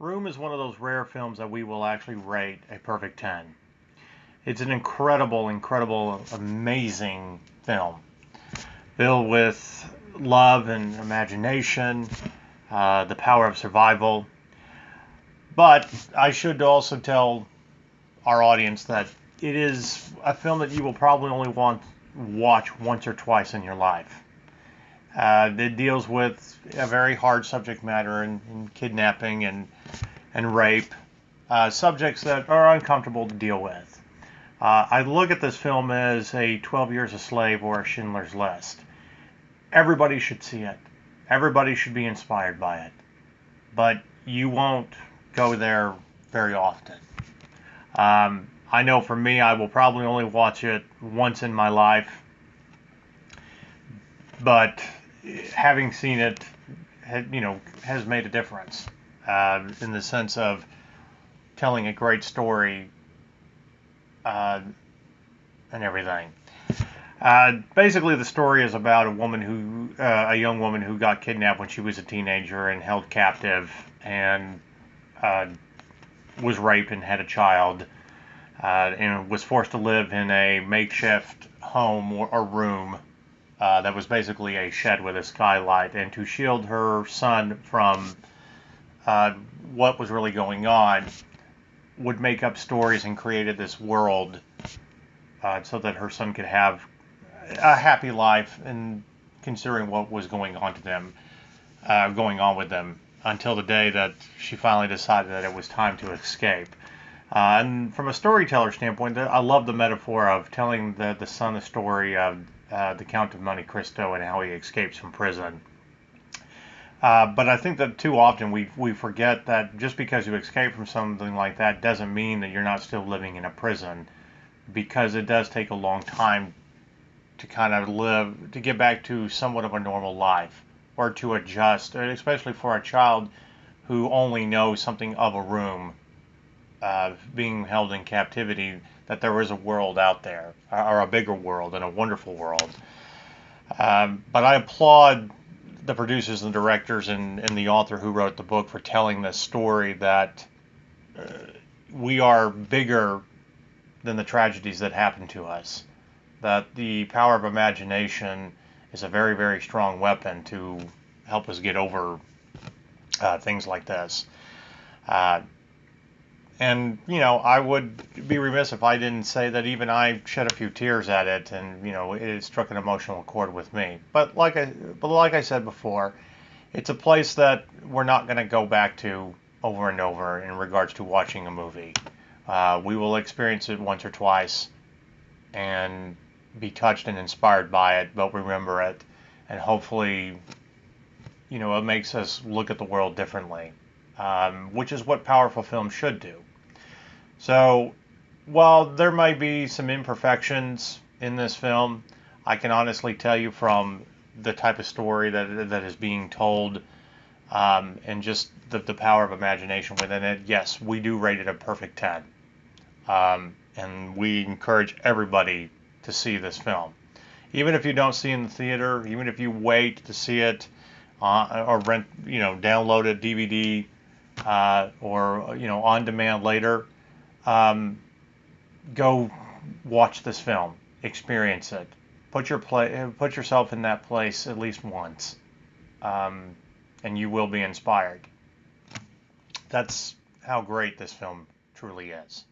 Room is one of those rare films that we will actually rate a perfect 10. It's an incredible, amazing film filled with love and imagination, the power of survival. But I should also tell our audience that it is a film that you will probably only want to watch once or twice in your life. It deals with a very hard subject matter in kidnapping and rape, subjects that are uncomfortable to deal with. I look at this film as a 12 Years a Slave or a Schindler's List. Everybody should see it. Everybody should be inspired by it. But you won't go there very often. I know for me, I will probably only watch it once in my life. But having seen it, has made a difference in the sense of telling a great story and everything. Basically, the story is about a young woman who got kidnapped when she was a teenager and held captive, and was raped and had a child, and was forced to live in a makeshift home or room that was basically a shed with a skylight, and to shield her son from what was really going on, would make up stories and created this world so that her son could have a happy life, and considering what was going on with them, until the day that she finally decided that it was time to escape. And from a storyteller standpoint, I love the metaphor of telling the son the story of the Count of Monte Cristo and how he escapes from prison. But I think that too often we forget that just because you escape from something like that doesn't mean that you're not still living in a prison, because it does take a long time to kind of to get back to somewhat of a normal life, or to adjust, especially for a child who only knows something of a room, being held in captivity, that there is a world out there, or a bigger world and a wonderful world. But I applaud the producers and directors and the author who wrote the book for telling this story, that we are bigger than the tragedies that happen to us, that the power of imagination is a very, very strong weapon to help us get over things like this. And, I would be remiss if I didn't say that even I shed a few tears at it, and, it struck an emotional chord with me. But like I said before, it's a place that we're not going to go back to over and over in regards to watching a movie. We will experience it once or twice and be touched and inspired by it, but remember it, and hopefully, it makes us look at the world differently, which is what powerful films should do. So, while there might be some imperfections in this film, I can honestly tell you from the type of story that is being told, and just the power of imagination within it, yes, we do rate it a perfect 10. And we encourage everybody to see this film. Even if you don't see it in the theater, even if you wait to see it or rent, download a DVD or on demand later, go watch this film, experience it, put yourself in that place at least once, and you will be inspired. That's how great this film truly is.